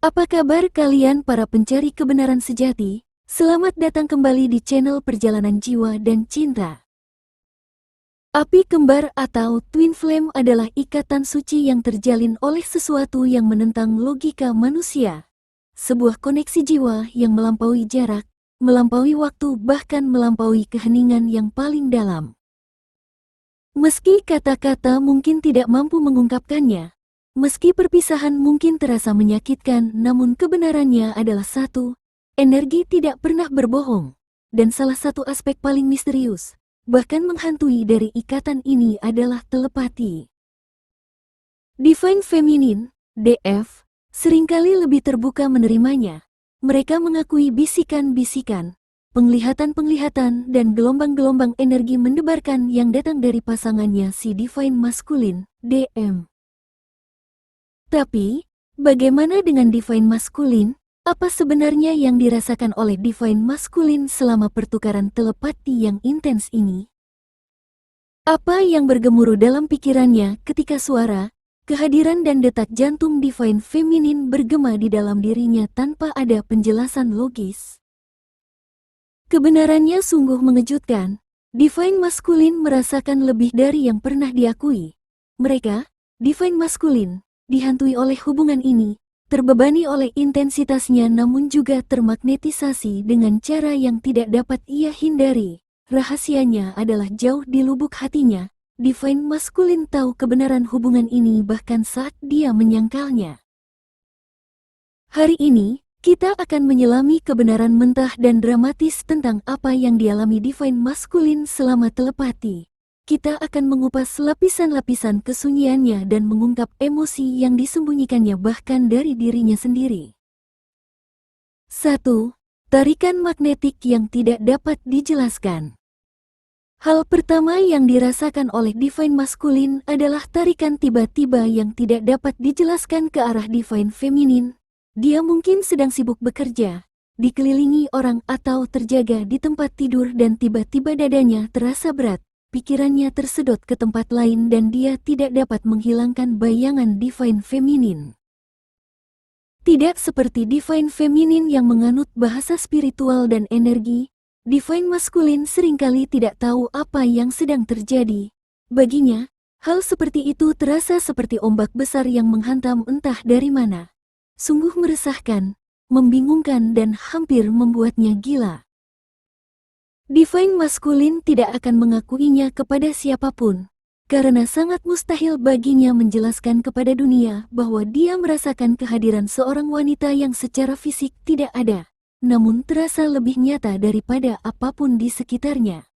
Apa kabar kalian para pencari kebenaran sejati? Selamat datang kembali di channel Perjalanan Jiwa dan Cinta. Api kembar atau twin flame adalah ikatan suci yang terjalin oleh sesuatu yang menentang logika manusia. Sebuah koneksi jiwa yang melampaui jarak, melampaui waktu, bahkan melampaui keheningan yang paling dalam. Meski kata-kata mungkin tidak mampu mengungkapkannya, meski perpisahan mungkin terasa menyakitkan, namun kebenarannya adalah satu: energi tidak pernah berbohong. Dan salah satu aspek paling misterius, bahkan menghantui dari ikatan ini adalah telepati. Divine Feminine, DF, seringkali lebih terbuka menerimanya. Mereka mengakui bisikan-bisikan, penglihatan-penglihatan, dan gelombang-gelombang energi mendebarkan yang datang dari pasangannya si Divine Masculine, DM. Tapi, bagaimana dengan Divine Masculine? Apa sebenarnya yang dirasakan oleh Divine Masculine selama pertukaran telepati yang intens ini? Apa yang bergemuruh dalam pikirannya ketika suara, kehadiran dan detak jantung Divine Feminine bergema di dalam dirinya tanpa ada penjelasan logis? Kebenarannya sungguh mengejutkan. Divine Masculine merasakan lebih dari yang pernah diakui. Mereka, Divine Masculine, dihantui oleh hubungan ini, terbebani oleh intensitasnya, namun juga termagnetisasi dengan cara yang tidak dapat ia hindari. Rahasianya adalah jauh di lubuk hatinya. Divine Masculine tahu kebenaran hubungan ini bahkan saat dia menyangkalnya. Hari ini, kita akan menyelami kebenaran mentah dan dramatis tentang apa yang dialami Divine Masculine selama telepati. Kita akan mengupas lapisan-lapisan kesunyiannya dan mengungkap emosi yang disembunyikannya bahkan dari dirinya sendiri. 1. Tarikan magnetik yang tidak dapat dijelaskan. Hal pertama yang dirasakan oleh Divine Masculine adalah tarikan tiba-tiba yang tidak dapat dijelaskan ke arah Divine Feminine. Dia mungkin sedang sibuk bekerja, dikelilingi orang atau terjaga di tempat tidur, dan tiba-tiba dadanya terasa berat. Pikirannya tersedot ke tempat lain dan dia tidak dapat menghilangkan bayangan Divine Feminine. Tidak seperti Divine Feminine yang menganut bahasa spiritual dan energi, Divine Masculine seringkali tidak tahu apa yang sedang terjadi. Baginya, hal seperti itu terasa seperti ombak besar yang menghantam entah dari mana. Sungguh meresahkan, membingungkan, dan hampir membuatnya gila. Divine Masculine tidak akan mengakuinya kepada siapapun, karena sangat mustahil baginya menjelaskan kepada dunia bahwa dia merasakan kehadiran seorang wanita yang secara fisik tidak ada, namun terasa lebih nyata daripada apapun di sekitarnya.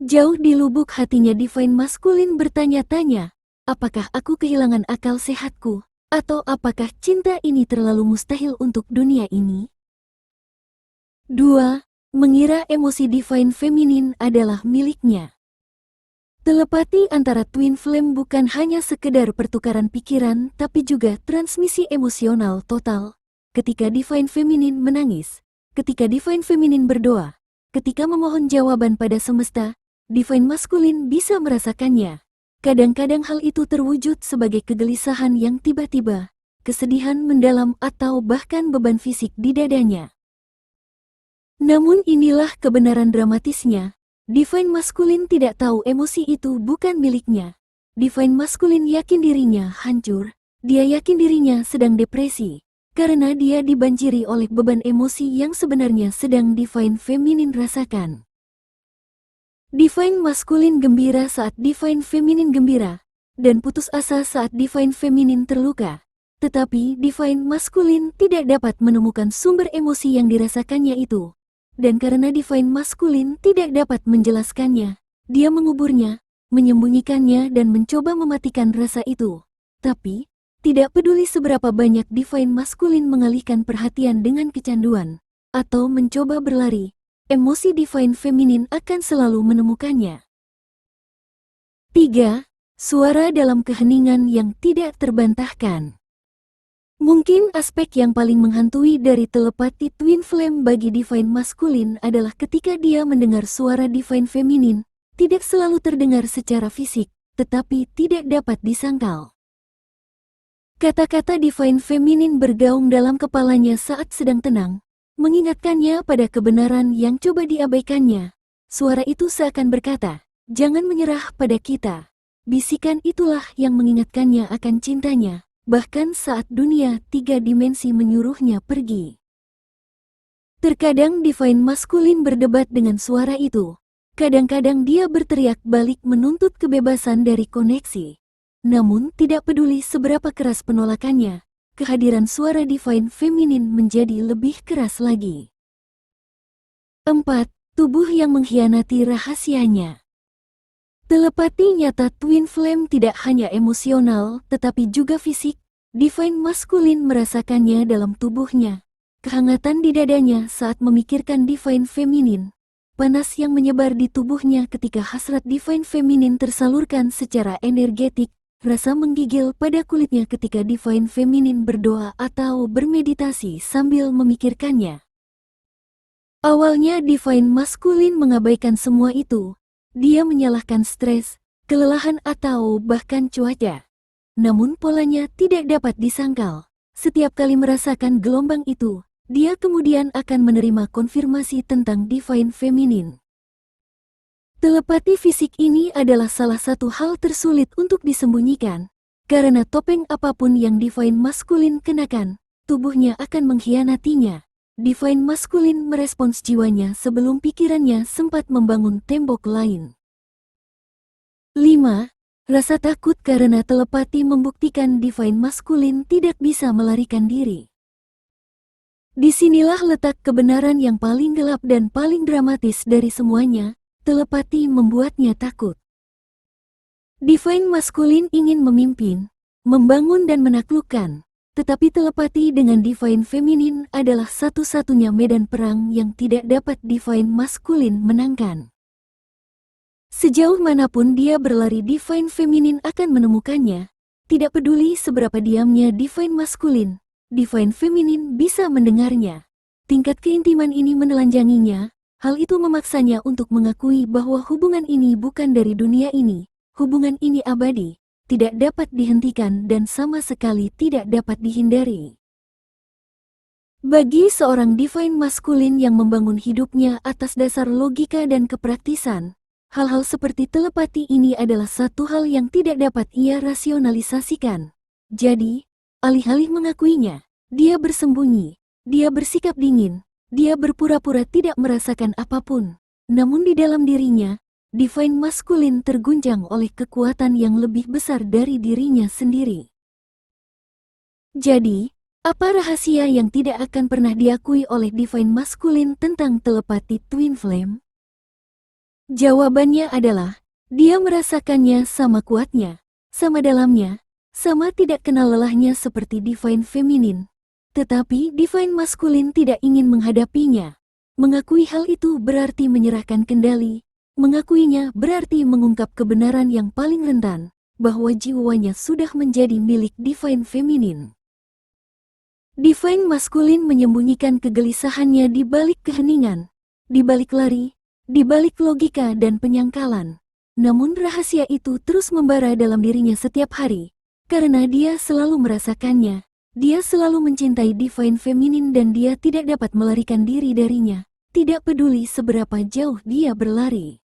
Jauh di lubuk hatinya Divine Masculine bertanya-tanya, apakah aku kehilangan akal sehatku, atau apakah cinta ini terlalu mustahil untuk dunia ini? 2. Mengira emosi Divine Feminine adalah miliknya. Telepati antara twin flame bukan hanya sekedar pertukaran pikiran, tapi juga transmisi emosional total. Ketika Divine Feminine menangis, ketika Divine Feminine berdoa, ketika memohon jawaban pada semesta, Divine Masculine bisa merasakannya. Kadang-kadang hal itu terwujud sebagai kegelisahan yang tiba-tiba, kesedihan mendalam, atau bahkan beban fisik di dadanya. Namun inilah kebenaran dramatisnya. Divine Masculine tidak tahu emosi itu bukan miliknya. Divine Masculine yakin dirinya hancur. Dia yakin dirinya sedang depresi, karena dia dibanjiri oleh beban emosi yang sebenarnya sedang Divine Feminine rasakan. Divine Masculine gembira saat Divine Feminine gembira, dan putus asa saat Divine Feminine terluka. Tetapi Divine Masculine tidak dapat menemukan sumber emosi yang dirasakannya itu. Dan karena Divine Masculine tidak dapat menjelaskannya, dia menguburnya, menyembunyikannya, dan mencoba mematikan rasa itu. Tapi, tidak peduli seberapa banyak Divine Masculine mengalihkan perhatian dengan kecanduan, atau mencoba berlari, emosi Divine Feminine akan selalu menemukannya. 3. Suara dalam keheningan yang tidak terbantahkan. Mungkin aspek yang paling menghantui dari telepati twin flame bagi Divine Masculine adalah ketika dia mendengar suara Divine Feminine, tidak selalu terdengar secara fisik, tetapi tidak dapat disangkal. Kata-kata Divine Feminine bergaung dalam kepalanya saat sedang tenang, mengingatkannya pada kebenaran yang coba diabaikannya. Suara itu seakan berkata, "Jangan menyerah pada kita." Bisikan itulah yang mengingatkannya akan cintanya, bahkan saat dunia tiga dimensi menyuruhnya pergi. Terkadang Divine Masculine berdebat dengan suara itu. Kadang-kadang dia berteriak balik menuntut kebebasan dari koneksi. Namun tidak peduli seberapa keras penolakannya, kehadiran suara Divine Feminine menjadi lebih keras lagi. 4. Tubuh yang mengkhianati rahasianya. Telepati nyata Twin Flame tidak hanya emosional tetapi juga fisik. Divine Masculine merasakannya dalam tubuhnya. Kehangatan di dadanya saat memikirkan Divine Feminine. Panas yang menyebar di tubuhnya ketika hasrat Divine Feminine tersalurkan secara energetik. Rasa menggigil pada kulitnya ketika Divine Feminine berdoa atau bermeditasi sambil memikirkannya. Awalnya Divine Masculine mengabaikan semua itu. Dia menyalahkan stres, kelelahan atau bahkan cuaca. Namun polanya tidak dapat disangkal. Setiap kali merasakan gelombang itu, dia kemudian akan menerima konfirmasi tentang Divine Feminine. Telepati fisik ini adalah salah satu hal tersulit untuk disembunyikan. Karena topeng apapun yang Divine Masculine kenakan, tubuhnya akan mengkhianatinya. Divine Masculine merespons jiwanya sebelum pikirannya sempat membangun tembok lain. 5. Rasa takut karena telepati membuktikan Divine Masculine tidak bisa melarikan diri. Disinilah letak kebenaran yang paling gelap dan paling dramatis dari semuanya. Telepati membuatnya takut. Divine Masculine ingin memimpin, membangun dan menaklukkan, tetapi telepati dengan Divine Feminine adalah satu-satunya medan perang yang tidak dapat Divine Masculine menangkan. Sejauh manapun dia berlari, Divine Feminine akan menemukannya. Tidak peduli seberapa diamnya Divine Masculine, Divine Feminine bisa mendengarnya. Tingkat keintiman ini menelanjanginya. Hal itu memaksanya untuk mengakui bahwa hubungan ini bukan dari dunia ini. Hubungan ini abadi, tidak dapat dihentikan dan sama sekali tidak dapat dihindari. Bagi seorang Divine Masculine yang membangun hidupnya atas dasar logika dan kepraktisan, hal-hal seperti telepati ini adalah satu hal yang tidak dapat ia rasionalisasikan. Jadi, alih-alih mengakuinya, dia bersembunyi, dia bersikap dingin. Dia berpura-pura tidak merasakan apapun, namun di dalam dirinya, Divine Masculine terguncang oleh kekuatan yang lebih besar dari dirinya sendiri. Jadi, apa rahasia yang tidak akan pernah diakui oleh Divine Masculine tentang telepati Twin Flame? Jawabannya adalah, dia merasakannya sama kuatnya, sama dalamnya, sama tidak kenal lelahnya seperti Divine Feminine. Tetapi Divine Masculine tidak ingin menghadapinya. Mengakui hal itu berarti menyerahkan kendali. Mengakuinya berarti mengungkap kebenaran yang paling rentan, bahwa jiwanya sudah menjadi milik Divine Feminine. Divine Masculine menyembunyikan kegelisahannya di balik keheningan, di balik lari, di balik logika dan penyangkalan. Namun rahasia itu terus membara dalam dirinya setiap hari, karena dia selalu merasakannya. Dia selalu mencintai Divine Feminine dan dia tidak dapat melarikan diri darinya, tidak peduli seberapa jauh dia berlari.